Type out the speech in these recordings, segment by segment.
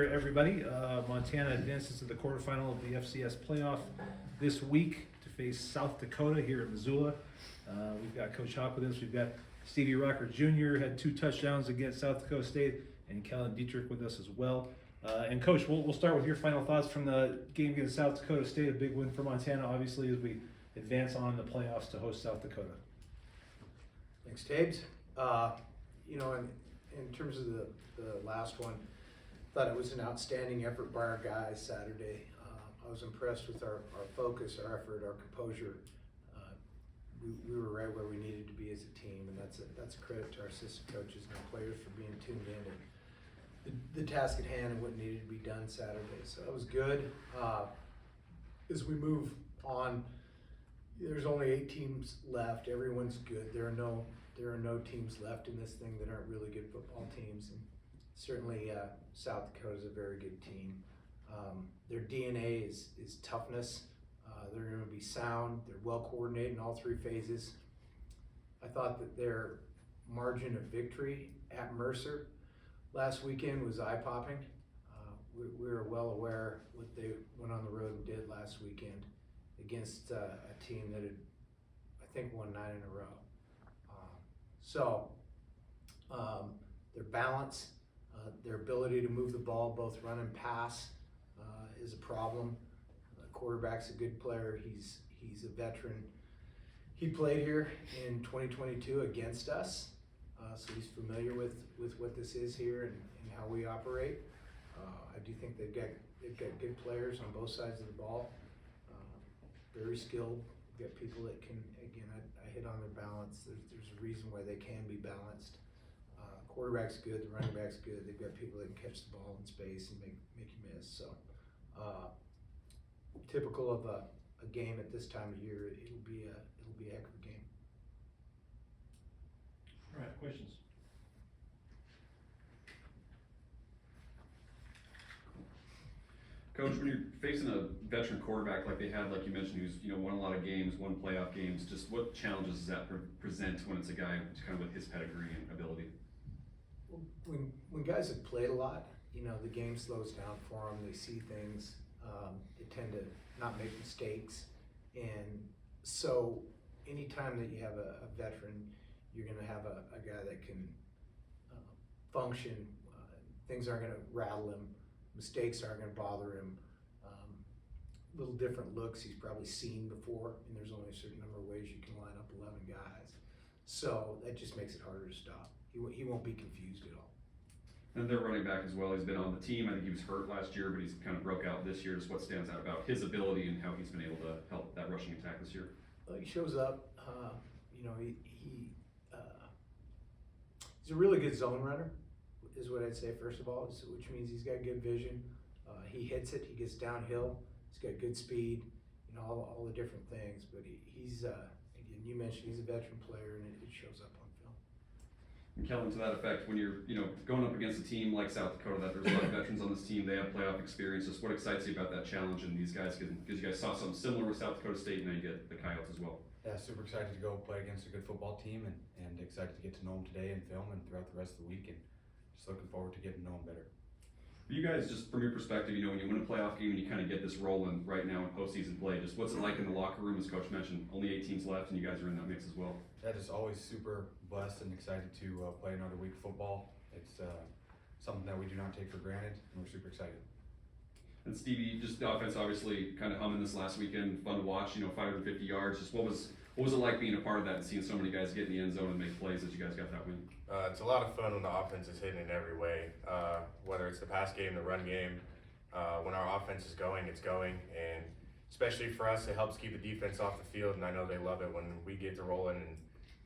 Everybody, Montana advances to the quarterfinal of the FCS playoff this week to face South Dakota here at Missoula. We've got Coach Hauck with us. We've got Stevie Jr. had 2 touchdowns against South Dakota State, and Kellen Detrick with us as well. And Coach, we'll start with your final thoughts from the game against South Dakota State. A big win for Montana, obviously, as we advance on in the playoffs to host South Dakota. Thanks, Tabes. In terms of the last one, thought it was an outstanding effort by our guys Saturday. I was impressed with our focus, our effort, our composure. We were right where we needed to be as a team, and that's a credit to our assistant coaches and our players for being tuned in to the task at hand and what needed to be done Saturday. So that was good. As we move on, there's only 8 teams left. Everyone's good. There are no teams left in this thing that aren't really good football teams. And certainly, South Dakota is a very good team. Their DNA is toughness. They're going to be sound. They're well coordinated in all 3 phases. I thought that their margin of victory at Mercer last weekend was eye-popping. We were well aware what they went on the road and did last weekend against a team that had, I think, won 9 in a row. Their balance, their ability to move the ball, both run and pass, is a problem. The quarterback's a good player. He's a veteran. He played here in 2022 against us, so he's familiar with what this is here and how we operate. I do think they've got good players on both sides of the ball. Very skilled. We've got people that can, again, I hit on their balance. There's a reason why they can be balanced. Quarterback's good, the running back's good. They've got people that can catch the ball in space and make you miss. So, typical of a game at this time of year, it'll be a heck of a game. All right, questions? Coach, when you're facing a veteran quarterback like they had, like you mentioned, who's won a lot of games, won playoff games, just what challenges does that present when it's a guy kind of with his pedigree and ability? When guys have played a lot, the game slows down for them. They see things. They tend to not make mistakes, and so anytime that you have a veteran, you're going to have a guy that can function. Things aren't going to rattle him. Mistakes aren't going to bother him. Little different looks he's probably seen before, and there's only a certain number of ways you can line up 11 guys. So that just makes it harder to stop. He won't be confused at all. And their running back as well, he's been on the team. I think he was hurt last year, but he's kind of broke out this year. Just what stands out about his ability and how he's been able to help that rushing attack this year? Well, he shows up. He's a really good zone runner, is what I'd say first of all, which means he's got good vision. He hits it. He gets downhill. He's got good speed. All the different things. But he's again, you mentioned he's a veteran player, and it shows up on film. And Kellen, to that effect, when you're going up against a team like South Dakota, that there's a lot of veterans on this team, they have playoff experience. Just what excites you about that challenge and these guys? Because you guys saw something similar with South Dakota State, and now you get the Coyotes as well. Yeah, super excited to go play against a good football team, and excited to get to know them today and film and throughout the rest of the week, and just looking forward to getting to know them better. You guys, just from your perspective, when you win a playoff game and you kind of get this rolling right now in postseason play, just what's it like in the locker room? As Coach mentioned, only 8 teams left, and you guys are in that mix as well. Yeah, just always super blessed and excited to play another week of football. It's something that we do not take for granted, and we're super excited. And Stevie, just the offense obviously kind of humming this last weekend, fun to watch, 550 yards. Just what was it like being a part of that and seeing so many guys get in the end zone and make plays as you guys got that win? It's a lot of fun when the offense is hitting in every way, whether it's the pass game, the run game. When our offense is going, it's going, and especially for us, it helps keep the defense off the field, and I know they love it when we get to rolling and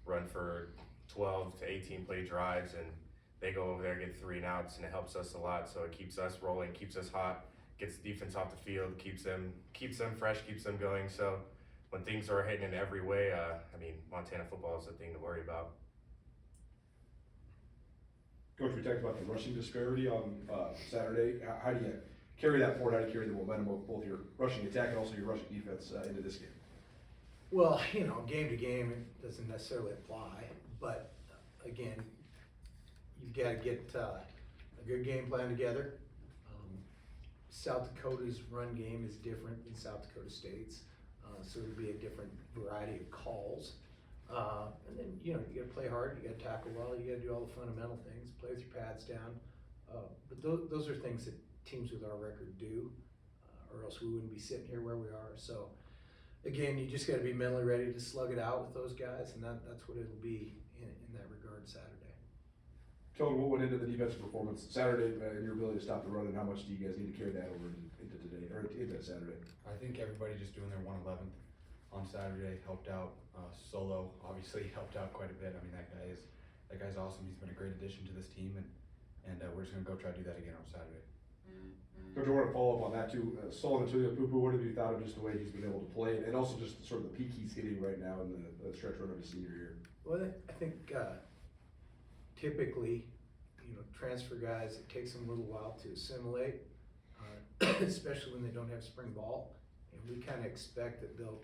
run for 12 to 18 play drives, and they go over there, get 3 and outs, and it helps us a lot. So it keeps us rolling, keeps us hot, gets the defense off the field, keeps them fresh, keeps them going. So when things are hitting in every way, Montana football is the thing to worry about. Coach, we talked about the rushing disparity on Saturday. How do you carry that forward? How do you carry the momentum of both your rushing attack and also your rushing defense into this game? Well, game to game, it doesn't necessarily apply, but again, you've got to get a good game plan together. South Dakota's run game is different than South Dakota State's, so it'll be a different variety of calls. And then, you gotta play hard, you gotta tackle well, you gotta do all the fundamental things, play with your pads down. But those are things that teams with our record do, or else we wouldn't be sitting here where we are. So, again, you just gotta be mentally ready to slug it out with those guys, and that's what it'll be in that regard Saturday. Kellen, what went into the defensive performance Saturday and your ability to stop the run, and how much do you guys need to carry that over into today, or into Saturday? I think everybody just doing their 111th on Saturday helped out. Solo obviously helped out quite a bit. I mean, that guy's awesome. He's been a great addition to this team, and we're just gonna go try to do that again on Saturday. Coach, I want to follow up on that too. Sullivan Tulia-Pupu, what have you thought of just the way he's been able to play, and also just sort of the peak he's hitting right now in the stretch run of his senior year? Well, I think typically, transfer guys, it takes them a little while to assimilate, especially when they don't have spring ball. And we kind of expect that they'll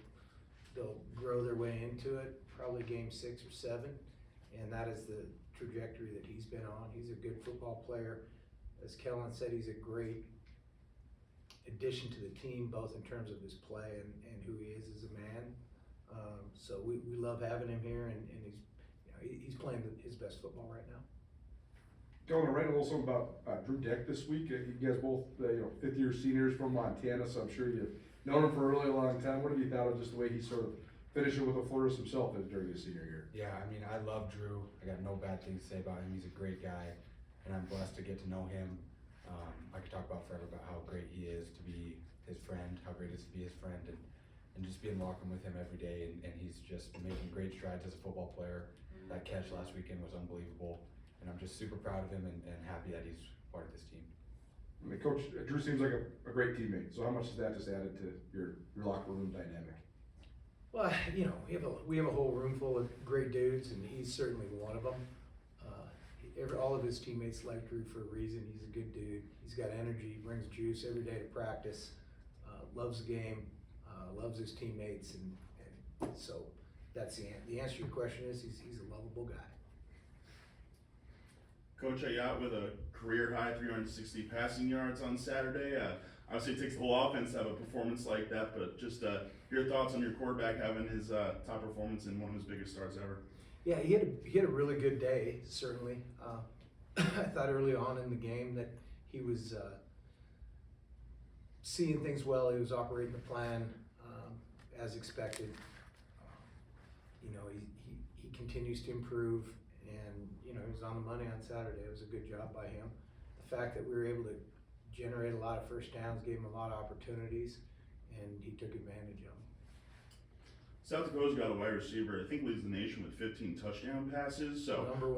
grow their way into it, probably game 6 or 7. And that is the trajectory that he's been on. He's a good football player. As Kellen said, he's a great addition to the team, both in terms of his play and who he is as a man. So we love having him here, and he's playing his best football right now. Kellen, I read a little something about Drew Deck this week. You guys both, 5th-year seniors from Montana, so I'm sure you've known him for a really long time. What have you thought of just the way he sort of finished with a flourish himself during his senior year? Yeah, I mean, I love Drew. I got no bad things to say about him. He's a great guy, and I'm blessed to get to know him. I could talk about forever about how great he is to be his friend, how great it is to be his friend, and just be in the locker room with him every day. And he's just making great strides as a football player. That catch last weekend was unbelievable, and I'm just super proud of him and happy that he's part of this team. I mean, Coach, Drew seems like a great teammate. So how much has that just added to your locker room dynamic? Well, we have a whole room full of great dudes, and he's certainly one of them. All of his teammates like Drew for a reason. He's a good dude. He's got energy, brings juice every day to practice, loves the game, loves his teammates, and so that's the answer to your question is he's a lovable guy. Coach, you out with a career high 360 passing yards on Saturday. Obviously, it takes the whole offense to have a performance like that, but just your thoughts on your quarterback having his top performance in one of his biggest starts ever. Yeah, he had a really good day, certainly. I thought early on in the game that he was seeing things well. He was operating the plan as expected. He continues to improve, and he was on the money on Saturday. It was a good job by him. The fact that we were able to generate a lot of first downs gave him a lot of opportunities, and he took advantage of them. South Dakota's got a wide receiver, I think leads the nation with 15 touchdown passes. So Number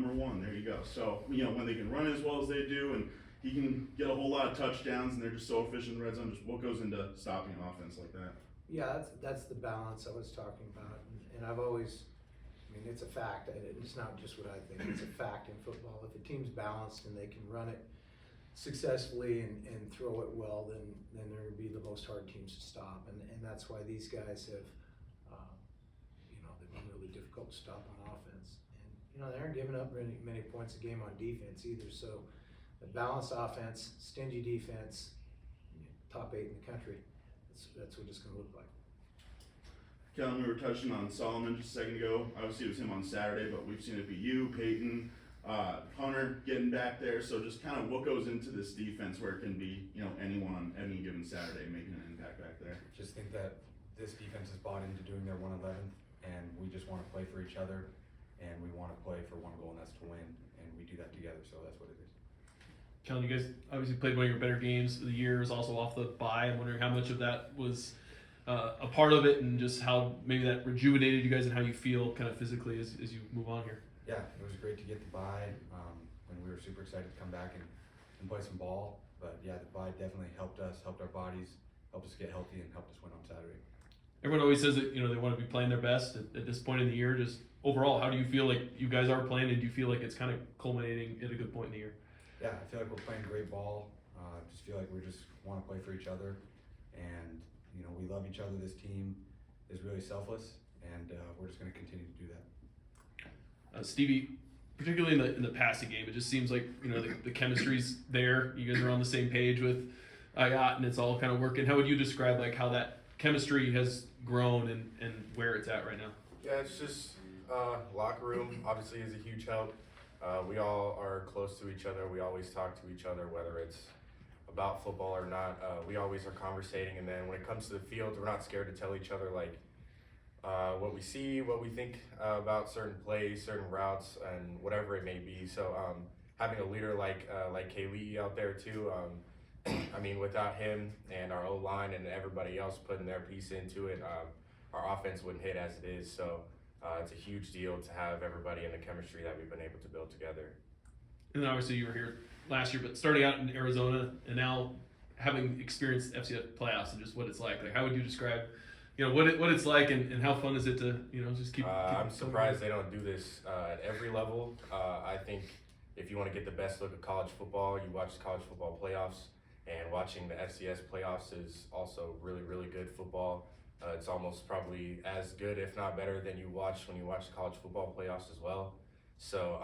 one, there you go. So, when they can run as well as they do, and he can get a whole lot of touchdowns, and they're just so efficient in the red zone, just what goes into stopping an offense like that? Yeah, that's the balance I was talking about. And I've always, it's a fact. It's not just what I think. It's a fact in football. If a team's balanced and they can run it successfully and throw it well, then they're going to be the most hard teams to stop. And that's why these guys have, they've been really difficult to stop on offense. And, they aren't giving up many points a game on defense either. So a balanced offense, stingy defense, top 8 in the country. That's what it's going to look like. Kellen, we were touching on Solomon just a second ago. Obviously, it was him on Saturday, but we've seen it be you, Peyton, Hunter getting back there. So just kind of what goes into this defense where it can be, anyone on any given Saturday making an impact back there. Just think that this defense is bought into doing their 111th, and we just want to play for each other, and we want to play for one goal, and that's to win, and we do that together, so that's what it is. Kellen, you guys obviously played one of your better games of the year. It was also off the bye. I'm wondering how much of that was a part of it, and just how maybe that rejuvenated you guys and how you feel kind of physically as you move on here. Yeah, it was great to get the bye, and we were super excited to come back and play some ball. But yeah, the bye definitely helped us, helped our bodies, helped us get healthy, and helped us win on Saturday. Everyone always says that they want to be playing their best at this point in the year. Just overall, how do you feel like you guys are playing, and do you feel like it's kind of culminating at a good point in the year? Yeah, I feel like we're playing great ball. I just feel like we just want to play for each other, and we love each other. This team is really selfless, and we're just going to continue to do that. Stevie, particularly in the passing game, it just seems like the chemistry's there. You guys are on the same page with I got, and it's all kind of working. How would you describe like how that chemistry has grown and where it's at right now? Yeah, it's just locker room obviously is a huge help. We all are close to each other. We always talk to each other, whether it's about football or not. We always are conversating, and then when it comes to the field, we're not scared to tell each other like what we see, what we think about certain plays, certain routes, and whatever it may be. So having a leader like Kaylee out there too. I mean, without him and our O-line and everybody else putting their piece into it, our offense wouldn't hit as it is. So it's a huge deal to have everybody in the chemistry that we've been able to build together. And then obviously you were here last year, but starting out in Arizona and now having experienced FCS playoffs and just what it's like how would you describe, what it's like and how fun is it to, just keep I'm surprised they don't do this at every level. I think if you want to get the best look at college football, you watch the college football playoffs, and watching the FCS playoffs is also really, really good football. It's almost probably as good, if not better, than you watch when you watch the college football playoffs as well. So,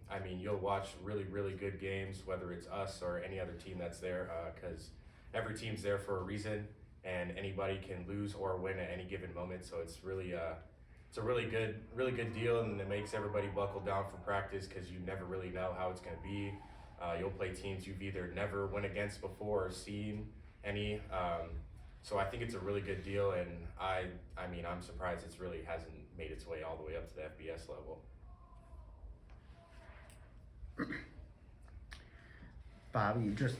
I mean, you'll watch really, really good games, whether it's us or any other team that's there, because every team's there for a reason, and anybody can lose or win at any given moment. So it's really, it's a really good deal, and it makes everybody buckle down for practice because you never really know how it's going to be. You'll play teams you've either never went against before or seen any. So I think it's a really good deal, and I mean, I'm surprised it's really hasn't made its way all the way up to the FBS level. Bobby, just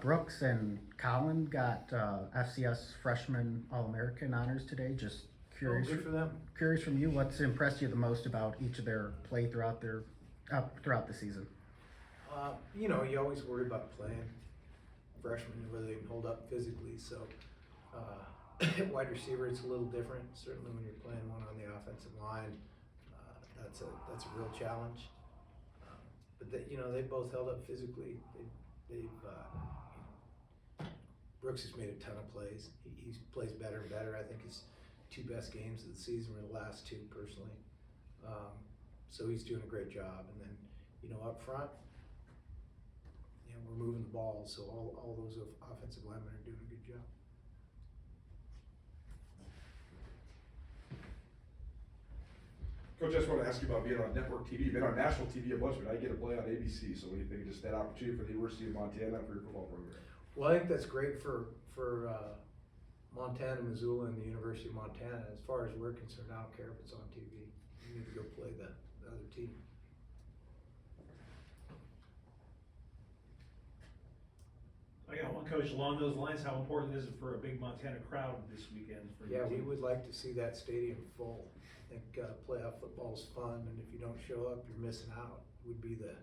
Brooks and Kellen got FCS freshman All-American honors today. Just curious, Good for them. curious from you, what's impressed you the most about each of their play throughout the season? You always worry about playing freshmen, whether they can hold up physically. So, wide receiver, it's a little different. Certainly, when you're playing one on the offensive line, that's a real challenge. But they both held up physically. Brooks has made a ton of plays. He plays better and better. I think his two best games of the season were the last two, personally. So he's doing a great job. And then, up front, we're moving the ball, so all those offensive linemen are doing a good job. Coach, I just want to ask you about being on network TV. You've been on national TV a bunch, but I get to play on ABC. So what do you think of just that opportunity for the University of Montana for your football program? Well, I think that's great for Montana, Missoula, and the University of Montana. As far as we're concerned, I don't care if it's on TV. You need to go play the other team. I got one, Coach, along those lines, how important is it for a big Montana crowd this weekend? For your Yeah, we team? would like to see that stadium full. I think playoff football is fun, and if you don't show up, you're missing out. Would be the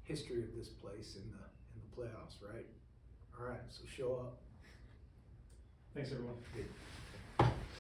history of this place in the playoffs, right? All right, so show up. Thanks, everyone. Good.